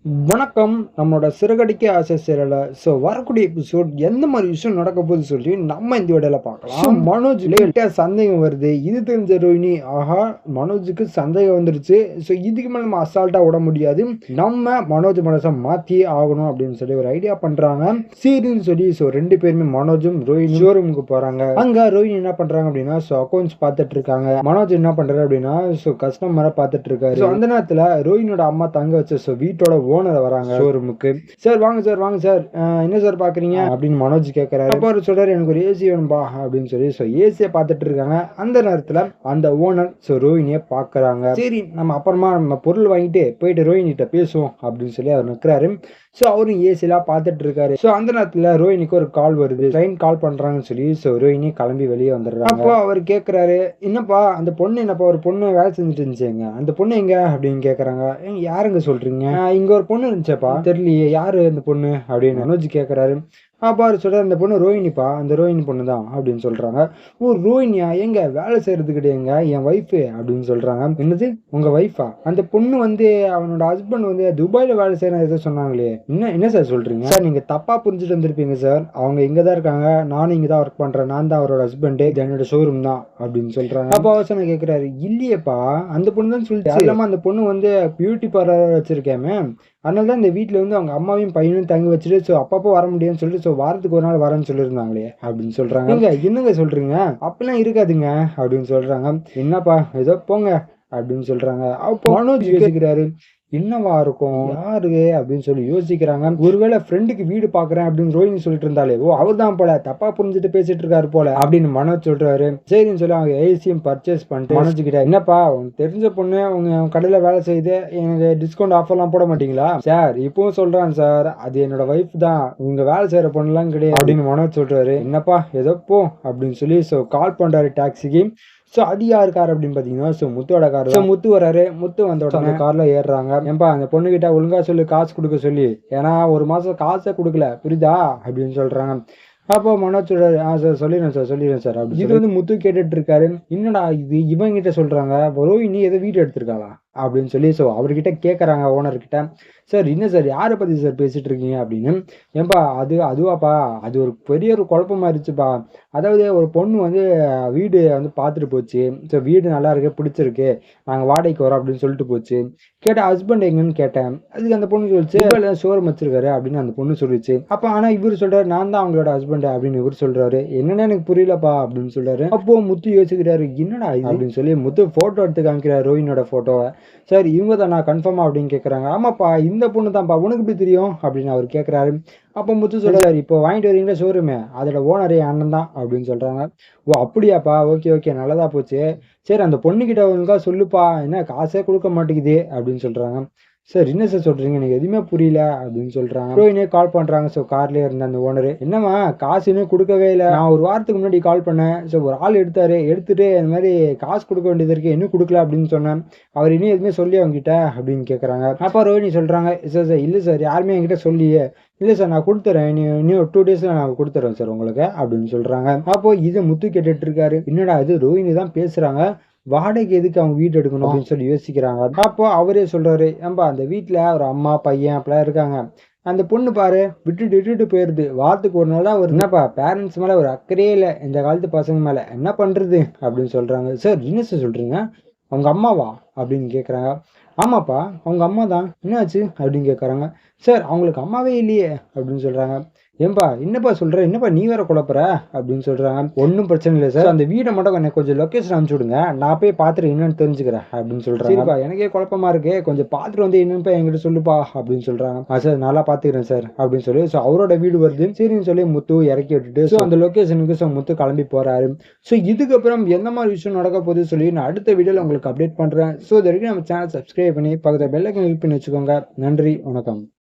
வணக்கம். நம்மளோட சிறகடிக்க ஆசை சீரியல்ல வரக்கூடிய எபிசோட் எந்த மாதிரி விஷயம் நடக்க போகுது சொல்லி நம்ம இந்த வீடியோல பார்க்கலாம். மனோஜ் லேட்டா சந்தேகம் வருது. இது தெரிஞ்ச ரோஹினி, ஆஹா மனோஜுக்கு சந்தேகம் வந்துருச்சு. இதுக்கு மேல நம்ம அசால்ட்டா விட முடியாது. நம்ம மனோஜ் மனசை மாத்தி ஆகணும் அப்படின்னு சொல்லி ஒரு ஐடியா பண்றாங்க. சரின்னு சொல்லி ரெண்டு பேருமே மனோஜும் ரோஹினி ஷோரூமுக்கு போறாங்க. அங்க ரோஹினி என்ன பண்றாங்க அப்படின்னா அக்கௌண்ட்ஸ் பார்த்துட்டு இருக்காங்க. மனோஜ் என்ன பண்றாரு அப்படின்னா கஸ்டமரை பார்த்துட்டு இருக்காரு. அந்த நேரத்துல ரோஹினியோட அம்மா தங்க வச்ச வீட்டோட ஓனர் வராங்க ஷோரூமுக்கு. சார் வாங்க சார், வாங்க சார், என்ன சார் பாக்குறீங்க அப்படின்னு மனோஜ் கேட்கிறாரு. அப்போ அவர் சொல்றாரு, எனக்கு ஒரு ஏசி வேணும்பா அப்படின்னு சொல்லி ஏசியை பார்த்துட்டு இருக்காங்க. அந்த நேரத்துல அந்த ஓனர் ரோஹினியை பாக்குறாங்க. சரி நம்ம அப்புறமா நம்ம பொருள் வாங்கிட்டு போயிட்டு ரோஹினிட்ட பேசுவோம் அப்படின்னு சொல்லி அவர் நிற்கிறாரு. அவரும் ஏசிலாம் பார்த்துட்டு இருக்காரு. அந்த நேரத்துல ரோஹினிக்கு ஒரு கால் வருது. ட்ரெயின் கால் பண்றாங்கன்னு சொல்லி ரோஹினி கிளம்பி வெளியே வந்துடுறாங்க. அப்போ அவர் கேட்கிறாரு, என்னப்பா அந்த பொண்ணு, என்னப்பா ஒரு பொண்ணு வேலை செஞ்சுட்டு இருந்துச்சுங்க, அந்த பொண்ணு எங்க அப்படின்னு கேக்குறாங்க. யாருங்க சொல்றீங்க? இங்க ஒரு பொண்ணு இருந்துச்சப்பா, தெரியலையே யாரு அந்த பொண்ணு அப்படின்னு மனோஜ் கேட்கிறாரு. அப்பா அவர் சொல்ற, அந்த பொண்ணு ரோஹினிப்பா, அந்த ரோஹினி பொண்ணு தான் அப்படின்னு சொல்றாங்க. ஓ ரோஹினியா, எங்க வேலை செய்யறது கிடையாதுங்க, என் ஒய்ஃபு அப்படின்னு சொல்றாங்க. என்னது உங்க ஒய்ஃபா? அந்த பொண்ணு அவனோட ஹஸ்பண்ட் துபாயில வேலை செய்யணும் ஏதோ சொன்னாங்களே, என்ன சார் சொல்றீங்க? சார் நீங்க தப்பா புரிஞ்சுட்டு வந்திருப்பீங்க சார். அவங்க இங்கதான் இருக்காங்க, நானும் இங்கதான் ஒர்க் பண்றேன், நான் தான் அவரோட ஹஸ்பண்ட், என்னோட ஷோரூம் தான் அப்படின்னு சொல்றாங்க. அப்பா அவசரம் கேட்கிறாரு, இல்லையப்பா அந்த பொண்ணு தான் சொல்லிட்டு, இல்லாம அந்த பொண்ணு பியூட்டி பார்லர் வச்சிருக்கேமே, அதனால தான் இந்த வீட்டில் அவங்க அம்மாவையும் பையனும் தங்கி வச்சுட்டு அப்பப்போ வர முடியும்னு சொல்லிட்டு வாரத்துக்கு ஒரு நாள் வரேன்னு சொல்லியிருந்தாங்களே அப்படின்னு சொல்றாங்க. என்னங்க சொல்றீங்க, அப்பெல்லாம் இருக்காதுங்க அப்படின்னு சொல்றாங்க. என்னப்பா ஏதோ போங்க அப்படின்னு சொல்றாங்க. அப்போ மனோஜ் யோசிக்கிறாரு, என்னவா இருக்கும், யாரு அப்படின்னு சொல்லி யோசிக்கிறாங்க. ஒருவேளை ஃப்ரெண்டுக்கு வீடு பாக்குறேன் அப்படின்னு ரோஹினி சொல்லிட்டு இருந்தாலே, ஓ அவர் தான் போல தப்பா புரிஞ்சுட்டு பேசிட்டு இருக்காரு போல அப்படின்னு மனோஜ் சொல்றாரு. சரின்னு சொல்லி அவங்க ஏசியும் பர்ச்சேஸ் பண்ணிட்டு மனோஜ் கிட்ட, என்னப்பா உங்க தெரிஞ்ச பொண்ணு உங்க கடையில வேலை செய்து எனக்கு டிஸ்கவுண்ட் ஆஃபர் எல்லாம் போட மாட்டீங்களா? சார் இப்பவும் சொல்றான் சார், அது என்னோட ஒய்ஃப் தான், உங்க வேலை செய்யற பொண்ணு எல்லாம் கிடையாது அப்படின்னு மனோஜ் சொல்றாரு. என்னப்பா ஏதோ போ அப்படின்னு சொல்லி கால் பண்றாரு டாக்ஸிக்கு. அது யாரு கார் அப்படின்னு பாத்தீங்கன்னா முத்துவோட கார். முத்து வராரு. முத்து வந்த உடனே கார்ல ஏறுறாங்க. ஏன்பா அந்த பொண்ணு கிட்ட ஒழுங்கா சொல்லு, காசு கொடுக்க சொல்லி, ஏன்னா ஒரு மாசம் காசை கொடுக்கல புரியுதா அப்படின்னு சொல்றாங்க. அப்போ மனோஜ் சொல்றாரு, சார் சொல்லிடுறேன் சார், சொல்லிடுறேன் சார் அப்படின்னு. இது முத்து கேட்டுட்டு இருக்காரு. என்னடா இது இவங்க கிட்ட சொல்றாங்க, ரோஹினி ஏதோ வீடு எடுத்திருக்காளா அப்படின்னு சொல்லி அவர்கிட்ட கேட்கறாங்க ஓனர்கிட்ட. சார் என்ன சார் யாரை பத்தி சார் பேசிட்டு இருக்கீங்க அப்படின்னு. ஏன்பா அதுவாப்பா, அது ஒரு பெரிய ஒரு குழப்பமா இருந்துச்சுப்பா. அதாவது ஒரு பொண்ணு வீடு பார்த்துட்டு போச்சு. வீடு நல்லா இருக்கு, பிடிச்சிருக்கு, நாங்கள் வாடகைக்கு வரோம் அப்படின்னு சொல்லிட்டு போச்சு. கேட்டேன் ஹஸ்பண்ட் எங்கன்னு கேட்டேன். அதுக்கு அந்த பொண்ணு சொல்லிச்சு ஷோரூம் வச்சிருக்காரு அப்படின்னு அந்த பொண்ணு சொல்லிச்சு. அப்போ ஆனா இவர் சொல்றாரு, நான் தான் அவங்களோட ஹஸ்பண்ட் அப்படின்னு இவர் சொல்றாரு. என்னன்னு எனக்கு புரியலப்பா அப்படின்னு சொல்றாரு. அப்போ முத்து யோசிக்கிறாரு, என்னடா அப்படின்னு சொல்லி முத்து போட்டோ எடுத்து காமிக்கிறார் ரோஹினியோட போட்டோவை. சார் இவங்க தான் நான் கன்ஃபார்மா அப்படின்னு கேட்குறாங்க. ஆமாப்பா இந்த பொண்ணு தான்ப்பா, உனக்கு எப்படி தெரியும் அப்படின்னு அவர் கேட்குறாரு. அப்போ முத்து சொல்றாரு, இப்போ வாங்கிட்டு வரீங்களா ஷோரூமே, அதோட ஓனரே அண்ணன் தான் அப்படின்னு சொல்றாங்க. ஓ அப்படியாப்பா, ஓகே ஓகே நல்லதா போச்சு. சரி அந்த பொண்ணுகிட்ட ஒழுங்கா சொல்லுப்பா, என்ன காசே கொடுக்க மாட்டேங்குது அப்படின்னு சொல்றாங்க. சார் என்ன சார் சொல்றீங்க, எனக்கு எதுவுமே புரியல அப்படின்னு சொல்றாங்க. ரோஹினியே கால் பண்றாங்க. கார்லயே இருந்த அந்த ஓனரு, என்னமா காசு இன்னும் கொடுக்கவே இல்லை, நான் ஒரு வாரத்துக்கு முன்னாடி கால் பண்ணேன். ஒரு ஆள் எடுத்தாரு, எடுத்துட்டு இந்த மாதிரி காசு கொடுக்க வேண்டியது இருக்கு, இன்னும் கொடுக்கல அப்படின்னு சொன்னேன். அவர் இன்னும் எதுவுமே சொல்லி அவங்ககிட்ட அப்படின்னு கேட்கறாங்க. அப்ப ரோஹினி சொல்றாங்க, சார் சார் இல்ல சார் யாருமே என்கிட்ட சொல்லியே இல்லை சார், நான் கொடுத்துறேன், இன்னும் 2 daysல நான் கொடுத்துறேன் சார் உங்களுக்கு அப்படின்னு சொல்றாங்க. அப்போ இதை முத்து கேட்டுட்டு இருக்காரு. என்னடா இது ரோஹினி தான் பேசுறாங்க, வாடகைக்கு எதுக்கு அவங்க வீடு எடுக்கணும் அப்படின்னு சொல்லி யோசிக்கிறாங்க. அப்போ அவரே சொல்றாரு, ஏன்பா அந்த வீட்டுல ஒரு அம்மா பையன் அப்படிலாம் இருக்காங்க, அந்த பொண்ணு பாரு விட்டுட்டு போயிருது, வாரத்துக்கு ஒரு நாள் தான் ஒரு, என்னப்பா பேரண்ட்ஸ் மேல ஒரு அக்கறையே இல்லை இந்த காலத்து பசங்க மேல, என்ன பண்றது அப்படின்னு சொல்றாங்க. சார் என்ன சார் சொல்றீங்க, அவங்க அம்மாவா அப்படின்னு கேட்குறாங்க. ஆமாப்பா அவங்க அம்மா தான், என்னாச்சு அப்படின்னு கேட்குறாங்க. சார் அவங்களுக்கு அம்மாவே இல்லையே அப்படின்னு சொல்றாங்க. ஏன்பா என்னப்பா சொல்ற, என்னப்பா நீ வேற குழப்பற அப்படின்னு சொல்றாங்க. ஒன்றும் பிரச்சனை இல்லை சார், அந்த வீடை மட்டும் எனக்கு கொஞ்சம் லொக்கேஷன் அனுப்பிச்சு விடுங்க, நான் போய் பார்த்துட்டு என்னன்னு தெரிஞ்சுக்கிறேன் அப்படின்னு சொல்றாங்க. சரிப்பா எனக்கே குழப்பமா இருக்கு, கொஞ்சம் பார்த்துட்டு என்னன்னு என்கிட்ட சொல்லுப்பா அப்படின்னு சொல்றாங்க. சார் நல்லா பார்த்துக்கிறேன் சார் அப்படின்னு சொல்லி அவரோட வீடு வருது. சரின்னு சொல்லி முத்து இறக்கி விட்டுட்டு அந்த லொக்கேஷனுக்கு முத்து கிளம்பி போறாரு. இதுக்கப்புறம் எந்த மாதிரி விஷயம் நடக்க போகுது சொல்லி நான் அடுத்த வீடியோல உங்களுக்கு அப்டேட் பண்றேன். இது வரைக்கும் நம்ம சேனல் சப்ஸ்கிரைப் பண்ணி பக்கத்துல பெல் ஐகான் கிளிக் பண்ணி வச்சுக்கோங்க. நன்றி, வணக்கம்.